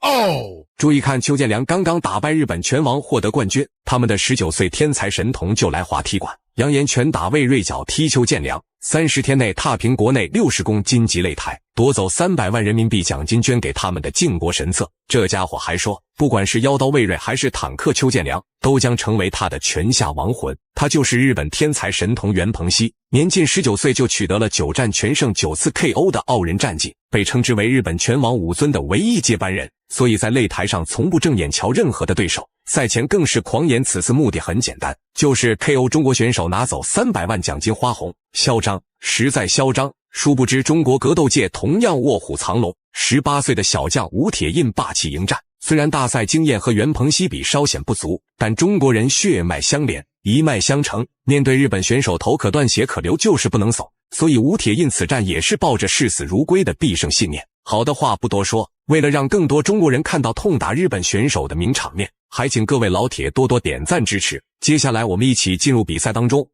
哦，注意看，邱建良刚刚打败日本拳王获得冠军，他们的19岁天才神童就来滑踢馆，扬言拳打魏瑞脚踢邱建良，30天内踏平国内60公斤级擂台，夺走300万人民币奖金捐给他们的靖国神策。这家伙还说，不管是妖刀魏瑞还是坦克邱建良，都将成为他的拳下亡魂。他就是日本天才神童袁鹏熙，年近19岁就取得了9战全胜9次 KO 的傲人战绩，被称之为日本拳王武尊的唯一接班人，所以在擂台上从不正眼瞧任何的对手。赛前更是狂言，此次目的很简单，就是 KO 中国选手拿走300万奖金花红，嚣张，实在嚣张。殊不知中国格斗界同样卧虎藏龙，18岁的小将吴铁印霸气迎战，虽然大赛经验和袁鹏熙比稍显不足，但中国人血脉相连，一脉相承，面对日本选手头可断血可留，就是不能怂，所以吴铁印此战也是抱着视死如归的必胜信念。好的话不多说，为了让更多中国人看到痛打日本选手的名场面，还请各位老铁多多点赞支持。接下来我们一起进入比赛当中。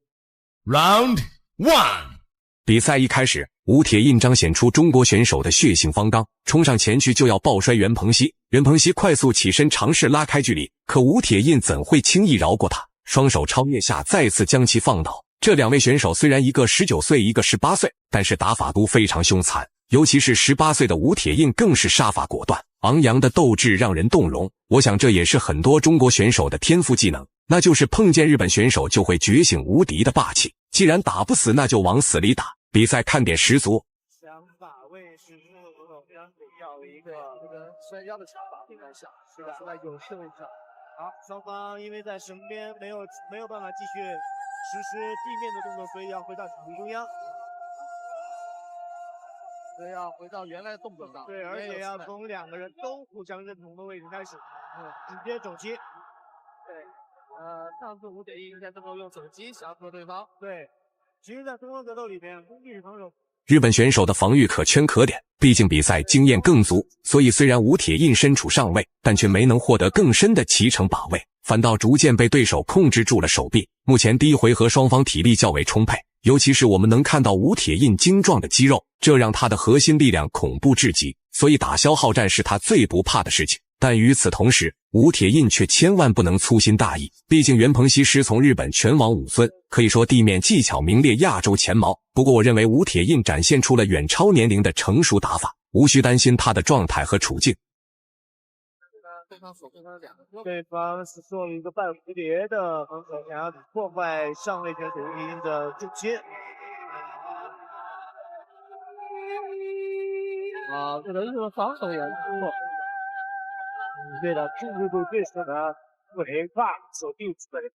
Round 1，比赛一开始，吴铁印彰显出中国选手的血性方刚，冲上前去就要抱摔袁鹏熙。袁鹏熙快速起身尝试拉开距离，可吴铁印怎会轻易饶过他？双手超越下，再次将其放倒。这两位选手虽然一个19岁，一个18岁，但是打法都非常凶残，尤其是18岁的吴铁印更是杀伐果断，昂扬的斗志让人动容。我想这也是很多中国选手的天赋技能，那就是碰见日本选手就会觉醒无敌的霸气。既然打不死，那就往死里打。比赛看点十足。想法位是中国格斗非常重要的一个摔跤的想法，应该想是吧？在有势位置。好，双方因为在绳边没有办法继续实施地面的动作，所以要回到场地中央。所以要回到原来的动作上。对，而且要从2个人都互相认同的位置开始，直接肘击。对，上次吴铁印应该这么用肘击降服对方。对。其实在中国格斗里面，攻击与防守，日本选手的防御可圈可点，毕竟比赛经验更足，所以虽然吴铁印身处上位，但却没能获得更深的骑乘把位，反倒逐渐被对手控制住了手臂。目前第一回合双方体力较为充沛，尤其是我们能看到吴铁印精壮的肌肉，这让他的核心力量恐怖至极，所以打消耗战是他最不怕的事情。但与此同时，吴铁印却千万不能粗心大意，毕竟袁鹏熙师从日本拳王武尊，可以说地面技巧名列亚洲前茅。不过我认为吴铁印展现出了远超年龄的成熟打法，无需担心他的状态和处境。对方是做了一个半蝴蝶的防守，想要破坏上位选手吴铁印的重心。这个日本防守也不错。对的，控制住对手的尾巴，手臂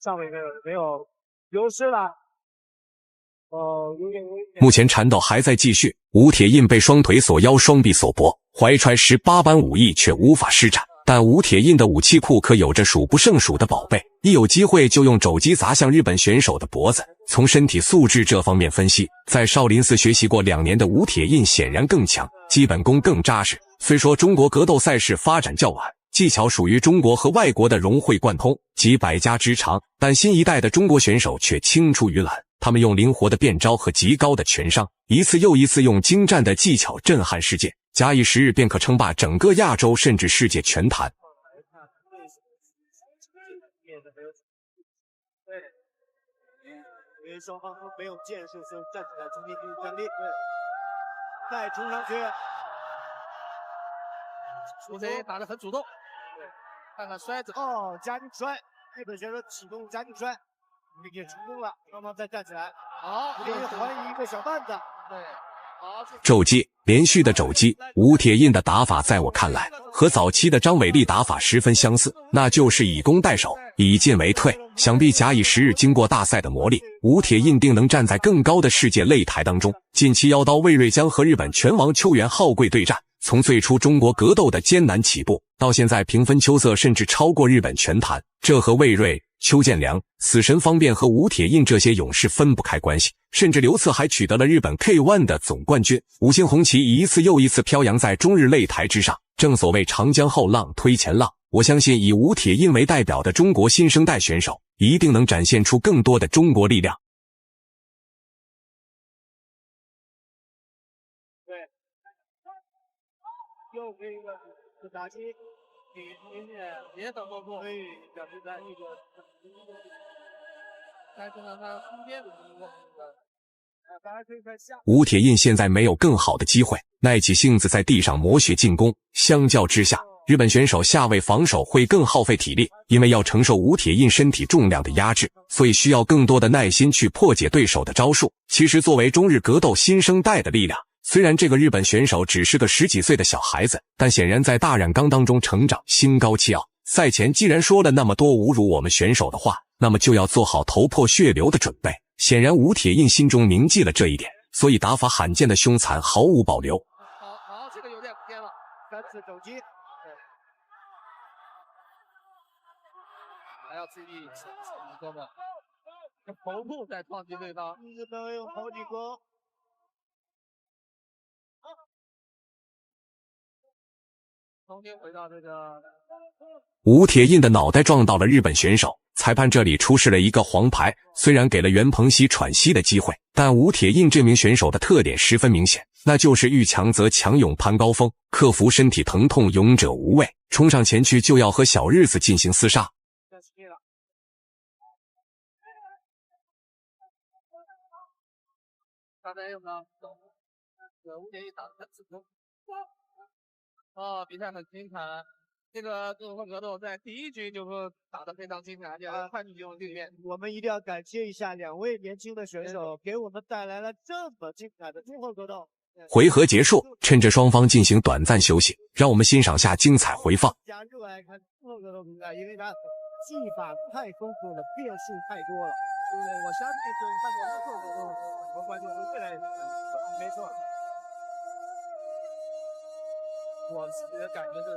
上面没有流失了。有点危险。目前缠斗还在继续，吴铁印被双腿锁腰，双臂锁脖，怀揣18般武艺却无法施展。但吴铁印的武器库可有着数不胜数的宝贝，一有机会就用肘击砸向日本选手的脖子。从身体素质这方面分析，在少林寺学习过2年的吴铁印显然更强，基本功更扎实。虽说中国格斗赛事发展较晚，技巧属于中国和外国的融会贯通，集百家之长，但新一代的中国选手却青出于蓝。他们用灵活的变招和极高的拳商，一次又一次用精湛的技巧震撼世界，假以时日便可称霸整个亚洲甚至世界拳坛。对，因为双方都没有建树，所以站起来中间继续站立。对，再冲上去。苏贼打得很主动。对，看看摔子。夹紧摔，日本选手启动夹紧摔。也成功了，双方再站起来。好，给还一个小绊子。对，好。肘击，连续的肘击，吴铁印的打法在我看来和早期的张伟丽打法十分相似，那就是以攻代守，以进为退。想必假以时日，经过大赛的磨砺，吴铁印定能站在更高的世界擂台当中。近期妖刀魏瑞将和日本拳王邱元浩贵对战，从最初中国格斗的艰难起步，到现在平分秋色，甚至超过日本拳坛，这和魏瑞、邱建良、死神方便和吴铁印这些勇士分不开关系，甚至刘策还取得了日本 K1 的总冠军。五星红旗一次又一次飘扬在中日擂台之上，正所谓长江后浪推前浪，我相信以吴铁印为代表的中国新生代选手一定能展现出更多的中国力量。对，又是一个打击。也等过后，对，表示在那个，但是呢，他空间的情况，大家可以看下。吴铁印现在没有更好的机会，耐起性子在地上磨血进攻。相较之下，日本选手下位防守会更耗费体力，因为要承受吴铁印身体重量的压制，所以需要更多的耐心去破解对手的招数。其实作为中日格斗新生代的力量，虽然这个日本选手只是个10几岁的小孩子，但显然在大染缸当中成长，心高气傲。赛前既然说了那么多侮辱我们选手的话，那么就要做好头破血流的准备。显然吴铁印心中铭记了这一点，所以打法罕见的凶残，毫无保留。好，这个有点偏了，3次肘击，还要注意哥们，头部在撞击对方，日本用头顶攻。重新回到这个。吴铁印的脑袋撞到了日本选手，裁判这里出示了一个黄牌。虽然给了袁鹏熙喘息的机会，但吴铁印这名选手的特点十分明显，那就是遇强则强，勇攀高峰，克服身体疼痛，勇者无畏，冲上前去就要和小日子进行厮杀。刚才用到吴铁印打的很成功。比赛很精彩。这个综合格斗在第1局就打得非常精彩，快进行里面。我们一定要感谢一下2位年轻的选手，给我们带来了这么精彩的综合格斗。回合结束，趁着双方进行短暂休息，让我们欣赏下精彩回放。加热爱看综合格斗比赛，因为它技法太丰富了，变数太多了。对，我相信是泰国的综合格斗，很多观众会来。没错。我自己的感觉是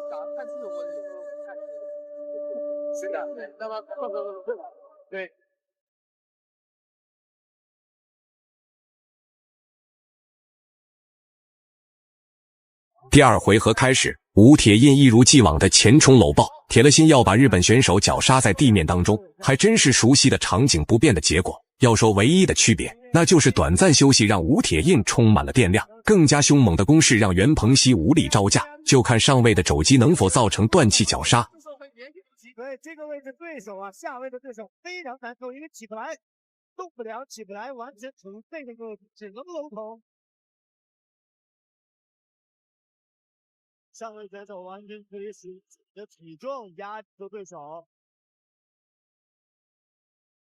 打看这个我有时候看是的，对，那么对。第2回合开始，吴铁印一如既往的前冲搂抱，铁了心要把日本选手绞杀在地面当中，还真是熟悉的场景不变的结果。要说唯一的区别，那就是短暂休息让吴铁印充满了电量，更加凶猛的攻势让袁鹏熙无力招架，就看上位的肘击能否造成断气绞杀。对，这个位置对手下位的对手非常难受，因为起不来，动不了，起不来，完全处于被动位置，只能搂头。上位选手完全可以使自己的体重压住对手，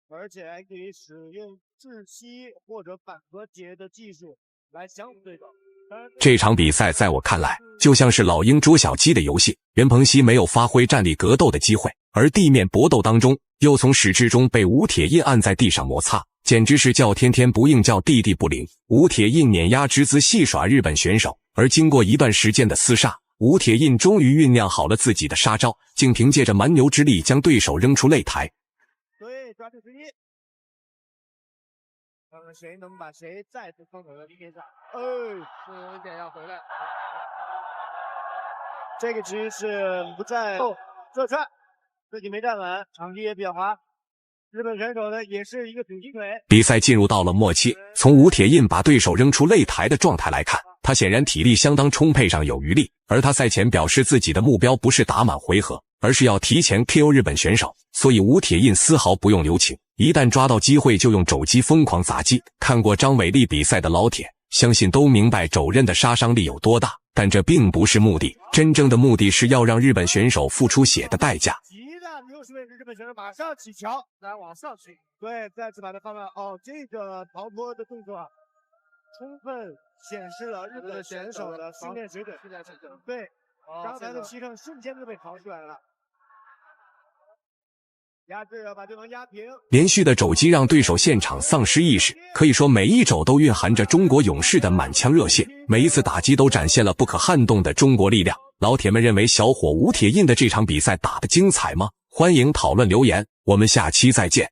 而且还可以使用窒息或者反和解的技术来降服对手。这场比赛在我看来，就像是老鹰捉小鸡的游戏。袁鹏熙没有发挥站立格斗的机会，而地面搏斗当中，又从始至终被吴铁印按在地上摩擦，简直是叫天天不应，叫地地不灵。吴铁印碾压之姿戏耍日本选手，而经过一段时间的厮杀，吴铁印终于酝酿好了自己的杀招，竟凭借着蛮牛之力将对手扔出擂台。对，抓住之一。看看谁能把谁再次放到了地面上。是有一点要回来。这个局是不在射穿，自己没站稳，场地也比较滑。日本选手呢也是一个主击腿。比赛进入到了末期，从吴铁印把对手扔出擂台的状态来看，他显然体力相当充沛，上有余力。而他赛前表示自己的目标不是打满回合，而是要提前 KO 日本选手，所以吴铁印丝毫不用留情，一旦抓到机会就用肘击疯狂砸击。看过张伟丽比赛的老铁，相信都明白肘刃的杀伤力有多大，但这并不是目的，真正的目的是要让日本选手付出血的代价。急的60位置日本选手马上起桥，来往上去，对，再次把它放到这个逃脱的动作充分显示了日本选手的训练水准。对，刚才的牺牲瞬间就被逃出来了。压制要把对方压平，连续的肘击让对手现场丧失意识，可以说每一肘都蕴含着中国勇士的满腔热血，每一次打击都展现了不可撼动的中国力量。老铁们认为小伙吴铁印的这场比赛打得精彩吗？欢迎讨论留言，我们下期再见。